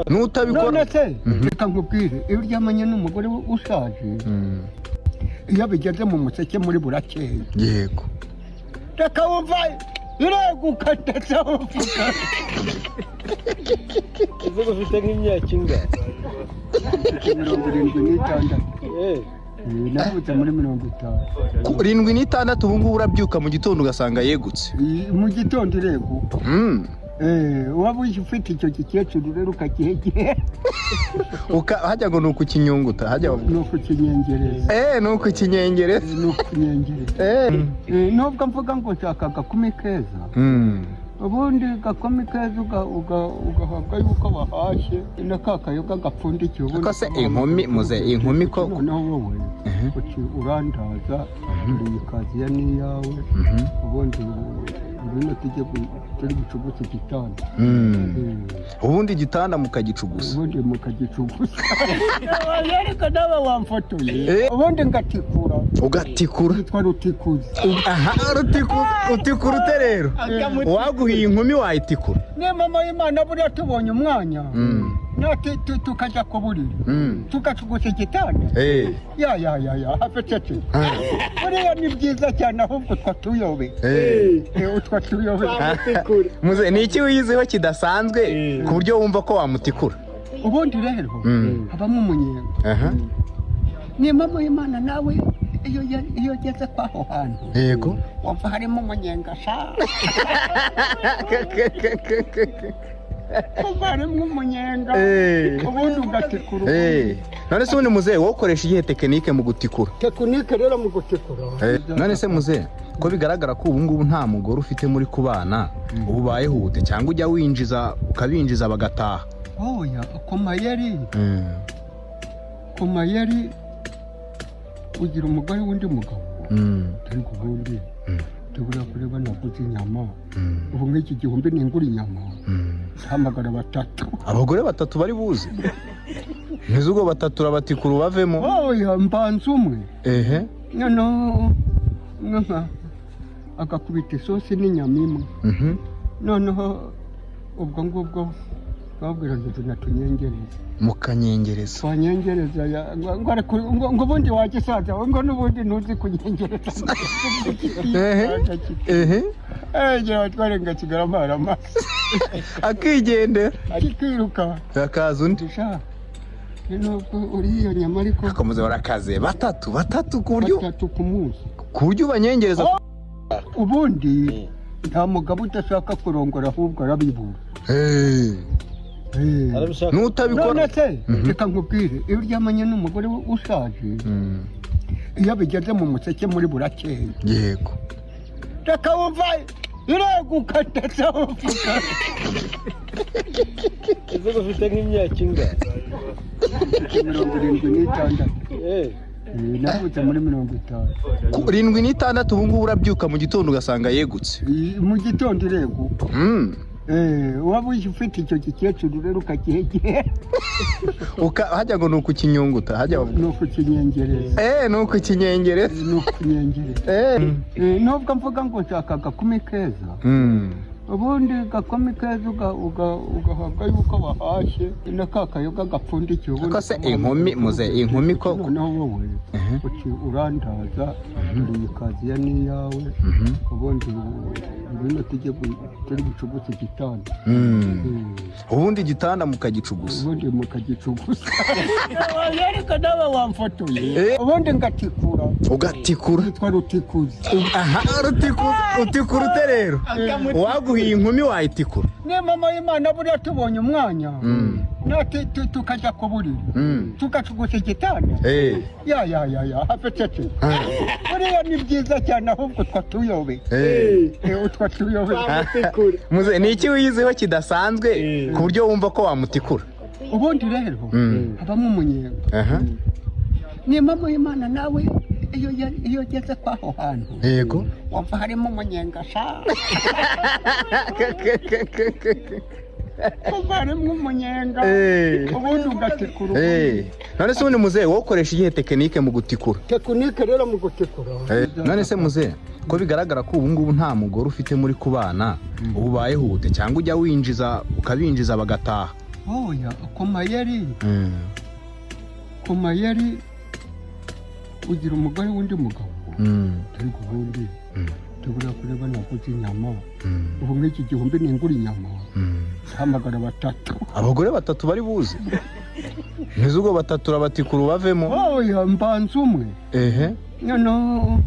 nutabikora none se reka nkubwire iyo uryamanye n'umugore ushaje iyo bigeze mu museke muri burakeye yego reka wumva ireguka ndetse uvuga ivuga ufite nk'imyaka ingana 76 navutse muri 50 76 ubu ngubu urabyuka mu gitondo ugasanga yegutse mu gitondo ireguka waba ufite icyo gikecuru rero ukakihegera hajya ngo ni ukukinyunguta hajya ni ukukinyengereza ni ukukinyengereza nubwo mvuga ngo nshaka agakumi keza ubundi gakumi keza ugahabwa yuko bahashye na ka kayoga gapfundikiye ubundi ko se inkumi ko noneho wowe urandaza iyi kaziya ni iyawe ubundi ibintu turi gucugusa igitanda ubundi igitanda mukagicugusa ubundi mukagicugusa ariko nawe wamfotoye ubundi ngatikura ugatikura witwa rutikuza utikura ute rero waguhiye inkumi wayitikura ni mama y'Imana buriya tubonye umwanya tukajya ku buriri tugacugusa igitanda ya hafecece buriya ni byiza cyane ahubwo twatuyobe muze ni iki wiyiziho kidasanzwe ku buryo wumva ko wamutikura ubundi rero habamo umunyenga ni mama y'Imana nawe iyo ugeze kwaho hantu yego wumva harimo umunyenga harimo umunyenga ubundi ugatikura none se ubundi muze wowe ukoresha iyihe tekinike mu gutikura tekinike rero mu gutikura none se muze ko bigaragara ko ubu ngubu nta mugore ufite muri kubana ubu bayehute cyangwa ujya winjiza ukabinjiza bagataha oya ku mayeri ugira umugore w'undi mugabo ariko ubundi tubura kureba naguze inyama ubu nk'iki gihumbi ningura inyama hamagara 3 abagore 3 bari buze ntizugo 3 urabatikura bavemo oya mbanza umwe noneho agakubita isosi n'inyama imwe noneho ubwo ngubwo babwira ngo natunyengereza mukanyengereza twanyengereza ngo ubundi wagisaza ngo n'ubundi ntuzi kunyengereza twarenga kigaramara amaso akigendera akikiruka akaza undi nubwo uri iyo nyama ariko akomuze barakaze 3 ku buryo 3 ku munsi ku buryo banyengereza ubundi nta mugabo udashaka kurongora ahubwo arabibura nutabikora none se reka nkubwire iyo uryamanye n'umugore ushaje iyo bigeze mu museke muri burakeye yego reka wumva ireguka ndetse uvuga ivuga ufite nk'imyaka ingana 76 navutse muri 50 76 ubu ngubu urabyuka mu gitondo ugasanga yegutse mu gitondo ireguka waba ufite icyo gikecuru rero ukakihegera hajya ngo ni ukukinyunguta hajya ni ukukinyengereza ni ukukinyengereza nubwo mvuga ngo nshaka agakumi keza ubundi gakumi keza ugahabwa yuko bahashye na ka kayoga gapfundikiye ubundi ko se inkumi ko noneho wowe urandaza iyi kaziya ni iyawe ubundi ibintu turi gucugusa igitanda ubundi igitanda mukagicugusa ubundi mukagicugusa ariko nawe wamfotoye ubundi ngatikura ugatikura witwa rutikuza utikura ute rero waguhiye inkumi wayitikura ni mama y'Imana buriya tubonye umwanya tukajya ku buriri tugacugusa igitanda ya hafecece buriya ni byiza cyane ahubwo twatuyobe muze ni iki wiyiziho kidasanzwe ku buryo wumva ko wamutikura ubundi rero habamo umunyenga ni mama y'Imana nawe iyo ugeze kwaho hantu yego wumva harimo umunyenga harimo umunyenga ubundi ugatikura none se ubundi muzehe wowe ukoresha iyihe tekinike mu gutikura? tekinike rero mu gutikura none se muzehe ko bigaragara ko ubu ngubu nta mugore ufite muri kubana ubu ubayeho ute cyangwa ujya winjiza ukabinjiza bagataha? oya ku mayeri ugira umugore w'undi mugabo ariko ubundi tubura kureba naguze inyama ubu nk'iki gihumbi ningura inyama hamagara batatu. Abagore batatu bari buze? Ntizi ubwo batatu urabatikura ubavemo? oya mbanza umwe ehe no